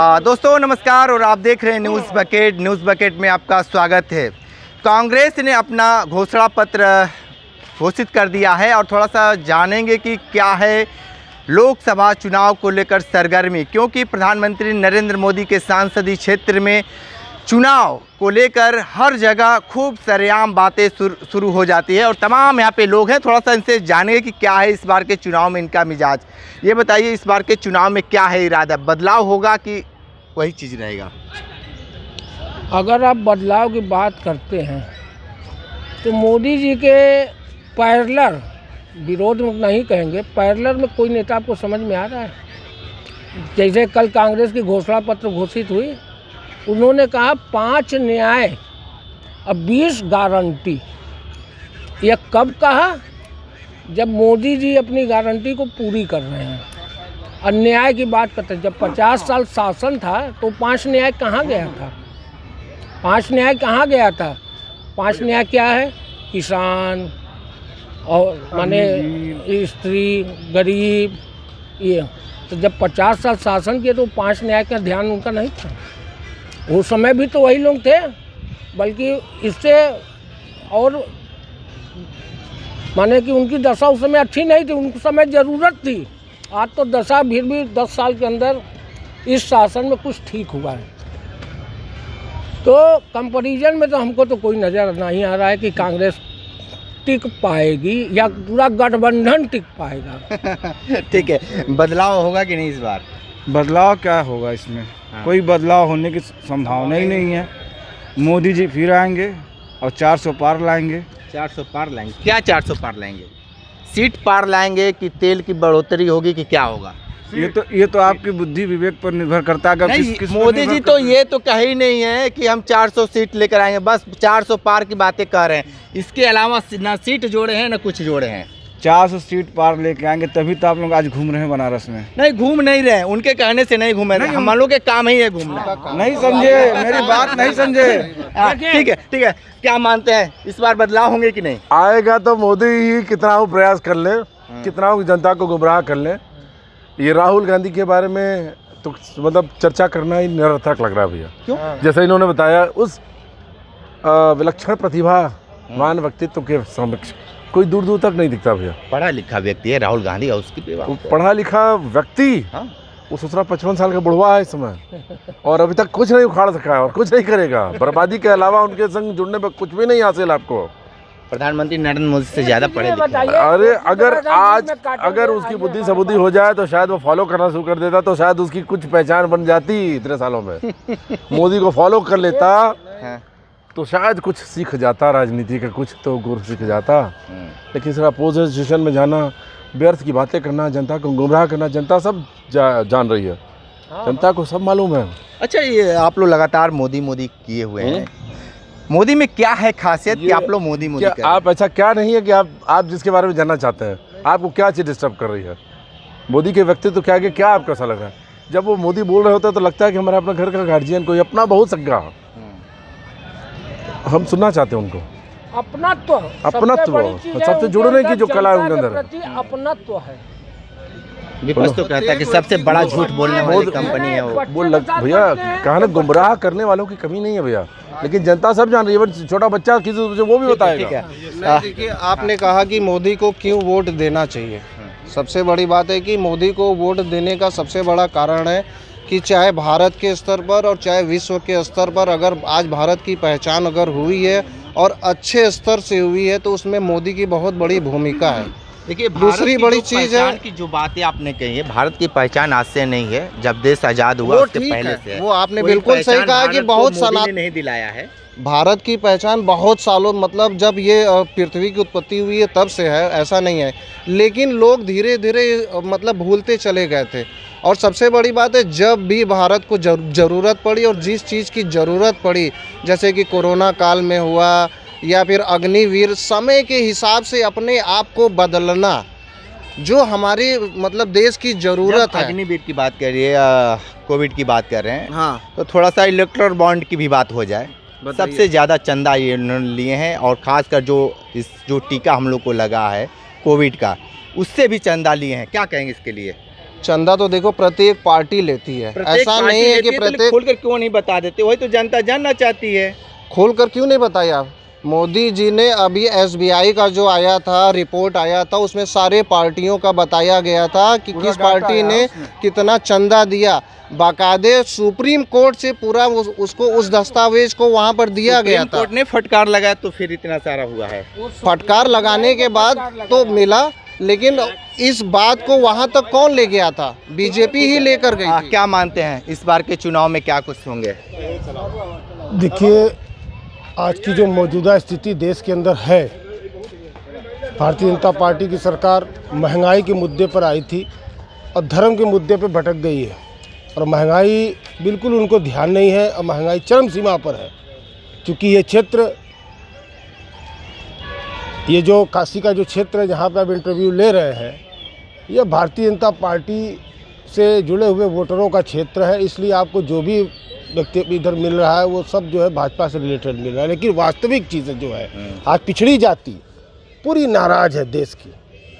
दोस्तों नमस्कार और आप देख रहे हैं न्यूज़ बकेट में आपका स्वागत है। कांग्रेस ने अपना घोषणा पत्र घोषित कर दिया है और थोड़ा सा जानेंगे कि क्या है लोकसभा चुनाव को लेकर सरगर्मी, क्योंकि प्रधानमंत्री नरेंद्र मोदी के सांसदीय क्षेत्र में चुनाव को लेकर हर जगह खूब सरेआम बातें शुरू हो जाती है और तमाम यहाँ पे लोग हैं। थोड़ा सा इनसे जानेंगे कि क्या है इस बार के चुनाव में इनका मिजाज। ये बताइए, इस बार के चुनाव में क्या है इरादा, बदलाव होगा कि वही चीज़ रहेगा? अगर आप बदलाव की बात करते हैं तो मोदी जी के पैरेलल, विरोध में नहीं कहेंगे, पैरेलल में कोई नेता आपको समझ में आ रहा है? जैसे कल कांग्रेस की घोषणा पत्र घोषित हुई, उन्होंने कहा 5 न्याय और 20 गारंटी। यह कब कहा? जब मोदी जी अपनी गारंटी को पूरी कर रहे हैं। अन्याय की बात करते हैं, जब 50 साल शासन था तो 5 न्याय कहाँ गया था? 5 न्याय कहाँ गया था? 5 न्याय क्या है? किसान और माने स्त्री, गरीब, ये। तो जब 50 साल शासन किए तो 5 न्याय का ध्यान उनका नहीं था। उस समय भी तो वही लोग थे, बल्कि इससे और माने कि उनकी दशा उस समय अच्छी नहीं थी, उनके समय ज़रूरत थी। आज तो दशा फिर भी 10 साल के अंदर इस शासन में कुछ ठीक हुआ है। तो कंपैरिजन में तो हमको तो कोई नज़र नहीं आ रहा है कि कांग्रेस टिक पाएगी या पूरा गठबंधन टिक पाएगा। ठीक है, बदलाव होगा कि नहीं इस बार? बदलाव क्या होगा इसमें? कोई बदलाव होने की संभावना ही नहीं है। मोदी जी फिर आएंगे और 400 पार लाएंगे। 400 पार लाएंगे? क्या 400 पार लाएंगे? सीट पार लाएंगे कि तेल की बढ़ोतरी होगी कि क्या होगा? ये तो आपकी बुद्धि विवेक पर निर्भर करता है। नहीं, मोदी जी तो ये तो कह ही नहीं है कि हम 400 सीट लेकर आएंगे, बस 400 पार की बातें कर रहे हैं। इसके अलावा ना सीट जोड़े हैं ना कुछ जोड़े हैं। 400 सीट पार लेके आएंगे, तभी तो आप लोग आज घूम रहे हैं बनारस में। नहीं, घूम नहीं रहे, उनके कहने से नहीं घूमे, हम लोग के काम ही है घूमना। नहीं समझे मेरी बात, नहीं समझे। ठीक है, क्या मानते हैं इस बार बदलाव होंगे कि नहीं? आएगा तो मोदी ही कितना वो प्रयास कर ले, कितना वो जनता को गुमराह कर ले। ये राहुल गांधी के बारे में तो मतलब चर्चा करना ही निरर्थक लग रहा है भैया। क्यों? जैसे इन्होंने बताया, उस विलक्षण प्रतिभावान व्यक्तित्व के समक्ष कोई दूर दूर तक नहीं दिखता भैया। पढ़ा लिखा व्यक्ति है राहुल गांधी, और उसकी पढ़ा लिखा व्यक्ति, वो 55 साल का बुढ़वा है इस समय, और अभी तक कुछ नहीं उखाड़ सका है और कुछ नहीं करेगा। बर्बादी के अलावा उनके संग जुड़ने पर कुछ भी नहीं हासिल आपको। प्रधानमंत्री नरेंद्र मोदी से ज्यादा पढ़े लिखे। अरे अगर उसकी बुद्धि सबुद्धि हो जाए तो शायद वो फॉलो करना शुरू कर देता, तो शायद उसकी कुछ पहचान बन जाती इतने सालों में। मोदी को फॉलो कर लेता तो शायद कुछ सीख जाता, राजनीति का कुछ तो गुर सीख जाता। लेकिन सिर्फ अपोजिशन में जाना, व्यर्थ की बातें करना, जनता को गुमराह करना, जनता सब जान रही है, जनता को सब मालूम है। अच्छा, ये आप लोग लगातार मोदी किए हुए हैं, मोदी में क्या है खासियत कि आप लोग मोदी आप ऐसा क्या नहीं है कि आप जिसके बारे में जानना चाहते हैं, आपको क्या चीज़ डिस्टर्ब कर रही है? मोदी के व्यक्तित्व क्या आपको ऐसा लग रहा है? जब वो मोदी बोल रहे होते हैं तो लगता है कि हमारा अपना घर का गार्जियन, कोई अपना बहुत सगा, हम सुनना चाहते हैं उनको। अपनत्व सबसे जुड़ने की जो कला है उनके अंदर, अपनत्व है। विपक्ष तो कहता है कि सबसे बड़ा झूठ बोलने वाली कंपनी है वो। भैया कहा ना, गुमराह करने वालों की कमी नहीं है भैया, लेकिन जनता सब जान रही है। छोटा बच्चा किसी वो भी बताएगा। देखिए, आपने कहा कि मोदी को क्यों वोट देना चाहिए। सबसे बड़ी बात है कि मोदी को वोट देने का सबसे बड़ा कारण है कि चाहे भारत के स्तर पर और चाहे विश्व के स्तर पर, अगर आज भारत की पहचान अगर हुई है और अच्छे स्तर से हुई है तो उसमें मोदी की बहुत बड़ी भूमिका है। देखिए, दूसरी बड़ी चीज़ है कि जो बातें आपने कही है, भारत की पहचान आज से नहीं है, जब देश आज़ाद हुआ उससे पहले से है। वो आपने बिल्कुल सही कहा कि बहुत मोदी ने नहीं दिलाया है। भारत की पहचान बहुत सालों, मतलब जब ये पृथ्वी की उत्पत्ति हुई है तब से है, ऐसा नहीं है। लेकिन लोग धीरे धीरे मतलब भूलते चले गए थे। और सबसे बड़ी बात है, जब भी भारत को ज़रूरत पड़ी और जिस चीज़ की ज़रूरत पड़ी, जैसे कि कोरोना काल में हुआ या फिर अग्निवीर, समय के हिसाब से अपने आप को बदलना जो हमारी मतलब देश की ज़रूरत है। अग्निवीर की बात कर रही है, कोविड की बात कर रहे हैं, हाँ, तो थोड़ा सा इलेक्ट्रल बॉन्ड की भी बात हो जाए। सबसे ज़्यादा चंदा ये लिए हैं, और ख़ासकर जो टीका हम लोग को लगा है कोविड का, उससे भी चंदा लिए हैं। क्या कहेंगे इसके लिए? चंदा तो देखो प्रत्येक पार्टी लेती है, ऐसा नहीं है कि प्रत्येक। खोलकर क्यों नहीं बता देते? वही तो जनता जानना चाहती है। खोलकर क्यों नहीं बताया? मोदी जी ने अभी SBI का जो आया था, रिपोर्ट आया था, उसमें सारे पार्टियों का बताया गया था कि किस पार्टी ने कितना चंदा दिया। बाकायदे सुप्रीम कोर्ट से पूरा उसको उस दस्तावेज को वहाँ पर दिया गया था। कोर्ट ने फटकार लगाया तो फिर इतना सारा हुआ है। फटकार लगाने के बाद तो मिला, लेकिन इस बात को वहाँ तक कौन ले गया था? बीजेपी ही लेकर गई थी। क्या मानते हैं इस बार के चुनाव में क्या कुछ होंगे? देखिए, आज की जो मौजूदा स्थिति देश के अंदर है, भारतीय जनता पार्टी की सरकार महंगाई के मुद्दे पर आई थी और धर्म के मुद्दे पर भटक गई है, और महंगाई बिल्कुल उनको ध्यान नहीं है और महंगाई चरम सीमा पर है। क्योंकि ये क्षेत्र, ये जो काशी का जो क्षेत्र है जहाँ पे आप इंटरव्यू ले रहे हैं, ये भारतीय जनता पार्टी से जुड़े हुए वोटरों का क्षेत्र है, इसलिए आपको जो भी व्यक्ति इधर मिल रहा है वो सब जो है भाजपा से रिलेटेड मिल रहा है। लेकिन वास्तविक चीज़ें जो है, आज पिछड़ी जाति पूरी नाराज है देश की।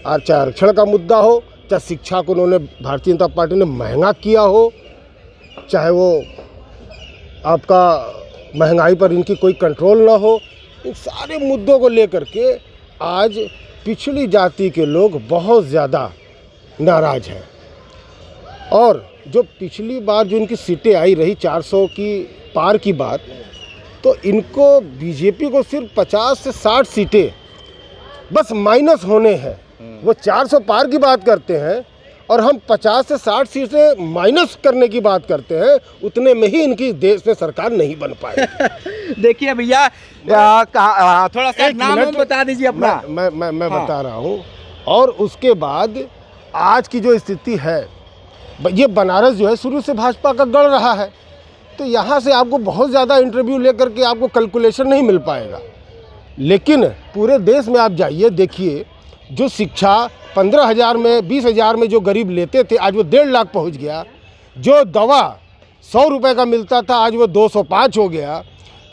आज चाहे आरक्षण का मुद्दा हो, चाहे शिक्षा को उन्होंने भारतीय जनता पार्टी ने महंगा किया हो, चाहे वो आपका महंगाई पर इनकी कोई कंट्रोल ना हो, इन सारे मुद्दों को लेकर के आज पिछड़ी जाति के लोग बहुत ज़्यादा नाराज हैं। और जो पिछली बार जो इनकी सीटें आई रही 400 की पार की बात, तो इनको बीजेपी को सिर्फ 50 से 60 सीटें बस माइनस होने हैं। वो 400 पार की बात करते हैं और हम 50 से 60 सीटें माइनस करने की बात करते हैं। उतने में ही इनकी देश में सरकार नहीं बन पाए। देखिए भैया, थोड़ा सा नाम बता दीजिए अपना। मैं बता रहा हूँ। और उसके बाद आज की जो स्थिति है, ये बनारस जो है शुरू से भाजपा का गढ़ रहा है, तो यहाँ से आपको बहुत ज़्यादा इंटरव्यू लेकर के आपको कैलकुलेशन नहीं मिल पाएगा। लेकिन पूरे देश में आप जाइए, देखिए, जो शिक्षा 15,000 में 20,000 में जो गरीब लेते थे, आज वो 1.5 लाख पहुँच गया। जो दवा 100 रुपये का मिलता था, आज वो 205 हो गया।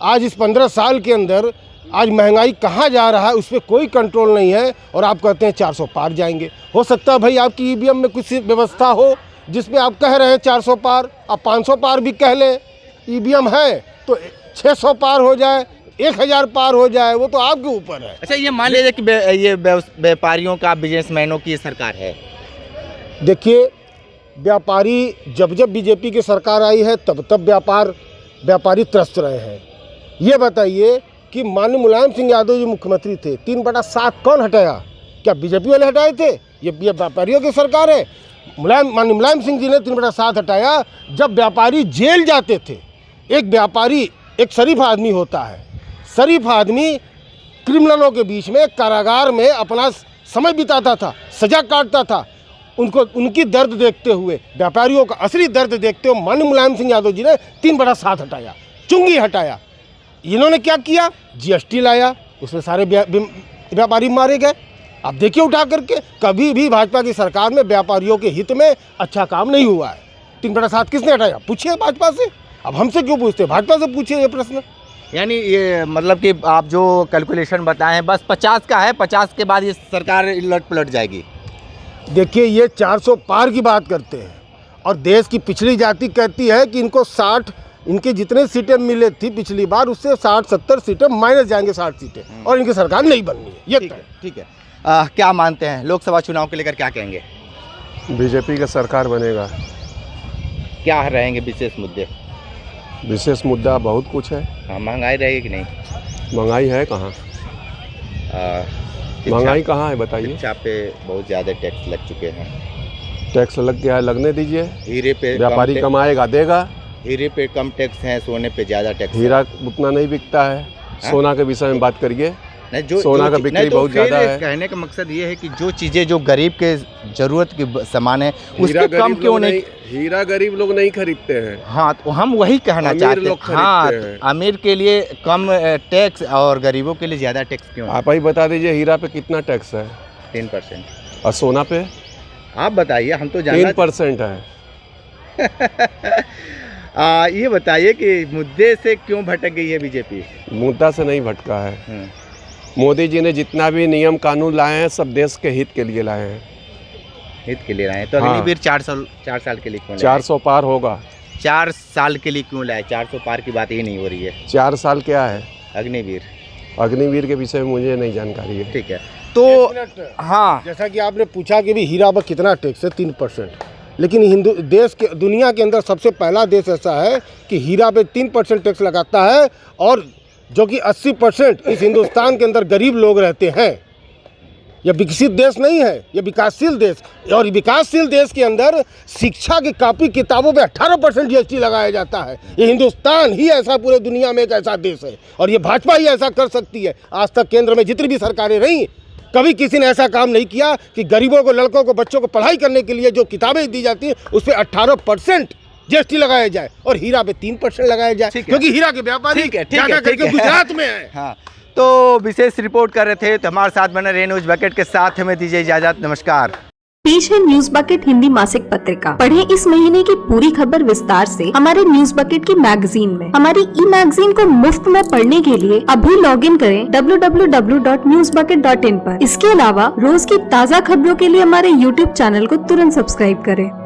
आज इस 15 साल के अंदर आज महंगाई कहाँ जा रहा है उस पर कोई कंट्रोल नहीं है, और आप कहते हैं 400 पार जाएंगे। हो सकता है भाई आपकी EVM में कुछ व्यवस्था हो जिसमें आप कह रहे हैं 400 पार, आप 500 पार भी कह लें। EVM है तो 600 पार हो जाए, 1000 पार हो जाए, वो तो आपके ऊपर है। अच्छा, ये मान लीजिए कि ये व्यापारियों का, बिजनेसमैनों की सरकार है। देखिए, व्यापारी जब जब बीजेपी की सरकार आई है तब तब व्यापारी त्रस्त रहे हैं। ये बताइए कि माननीय मुलायम सिंह यादव जी मुख्यमंत्री थे, 3/7 कौन हटाया? क्या बीजेपी वाले हटाए थे? ये व्यापारियों की सरकार है। माननीय मुलायम सिंह जी ने 3/7 हटाया। जब व्यापारी जेल जाते थे, एक व्यापारी एक शरीफ आदमी होता है, शरीफ आदमी क्रिमिनलों के बीच में कारागार में अपना समय बिताता था, सजा काटता था। उनकी दर्द देखते हुए, व्यापारियों का असली दर्द देखते हुए माननीय मुलायम सिंह यादव जी ने 3/7 हटाया, चुंगी हटाया। इन्होंने क्या किया? GST लाया, उसमें सारे व्यापारी मारे गए। अब देखिए उठा करके, कभी भी भाजपा की सरकार में व्यापारियों के हित में अच्छा काम नहीं हुआ है। 3/7 किसने हटाया? पूछिए भाजपा से। अब हमसे क्यों पूछते? भाजपा से पूछिए ये प्रश्न। यानी ये मतलब कि आप जो कैलकुलेशन बताए हैं बस 50 का है, 50 के बाद ये सरकार लट पलट जाएगी। देखिए, ये 400 पार की बात करते हैं और देश की पिछड़ी जाति कहती है कि इनको 60, इनके जितने सीटें मिले थी पिछली बार उससे 60-70 सीटें माइनस जाएंगे, 60 सीटें, और इनकी सरकार नहीं बननी है। ये ठीक है। क्या मानते हैं लोकसभा चुनाव को लेकर क्या कहेंगे? बीजेपी का सरकार बनेगा। क्या रहेंगे विशेष मुद्दे? विशेष मुद्दा बहुत कुछ है। हाँ, महंगाई रहेगी कि नहीं? महंगाई है कहाँ? महंगाई कहाँ है बताइए? शिक्षा पे बहुत ज़्यादा टैक्स लग चुके हैं। टैक्स लग गया है, लगने दीजिए। हीरे पे व्यापारी कमाएगा देगा। हीरे पे कम टैक्स है, सोने पे ज़्यादा टैक्स। हीरा उतना नहीं बिकता है। सोना के विषय में बात करिए। नहीं, जो सोना का बिक्री बहुत ज़्यादा है। कहने का मकसद ये है कि जो चीज़ें जो गरीब के ज़रूरत की सामान है उस पर कम क्यों नहीं? हीरा गरीब लोग नहीं खरीदते हैं। हाँ, तो हम वही कहना चाहते हैं। हाँ, अमीर के लिए कम टैक्स और गरीबों के लिए ज़्यादा टैक्स क्यों? आप ही बता दीजिए, हीरा पे कितना टैक्स है? 3%। और सोना पे? आप बताइए, हम तो जानना 3% है। ये बताइए कि मुद्दे से क्यों भटक गई है बीजेपी? मुद्दा से नहीं भटका है। मोदी जी ने जितना भी नियम कानून लाए हैं सब देश के हित के लिए लाए हैं। हित के लिए लाए। तो हाँ। अग्निवीर 4 साल के लिए क्यों लाए? 400 पार होगा। 4 साल के लिए क्यों लाए? 400 पार की बात ही नहीं हो रही है। 4 साल क्या है? अग्निवीर, अग्निवीर के विषय में मुझे नहीं जानकारी है। ठीक है। तो हाँ, जैसा कि आपने पूछा कि भी हीरा पर कितना टैक्स है, 3%। लेकिन हिंदू देश के दुनिया के अंदर सबसे पहला देश ऐसा है कि हीरा पे 3% टैक्स लगाता है, और जो कि 80% इस हिंदुस्तान के अंदर गरीब लोग रहते हैं। यह विकसित देश नहीं है, यह विकासशील देश। और विकासशील देश के अंदर शिक्षा की कॉपी किताबों पे 18% GST लगाया जाता है। ये हिंदुस्तान ही ऐसा पूरे दुनिया में एक ऐसा देश है, और ये भाजपा ही ऐसा कर सकती है। आज तक केंद्र में जितनी भी सरकारें रहीं, कभी किसी ने ऐसा काम नहीं किया कि गरीबों को, लड़कों को, बच्चों को पढ़ाई करने के लिए जो किताबें दी जाती हैं उस पर 18% GST लगाया जाए और हीरा पे 3% लगाया जाए, क्योंकि हीरा के व्यापारी ज़्यादा करके गुजरात में है। हाँ, तो विशेष रिपोर्ट कर रहे थे, तो हमारे साथ बने रहे न्यूज़ बकेट के साथ। हमें दीजिए इजाजत, नमस्कार। पेश है न्यूज बकेट हिंदी मासिक पत्रिका। पढ़ें इस महीने की पूरी खबर विस्तार से हमारे न्यूज बकेट की मैगजीन में। हमारी ई मैगजीन को मुफ्त में पढ़ने के लिए अभी लॉगिन करें www.newsbucket.in पर। इसके अलावा रोज की ताज़ा खबरों के लिए हमारे YouTube चैनल को तुरंत सब्सक्राइब करें।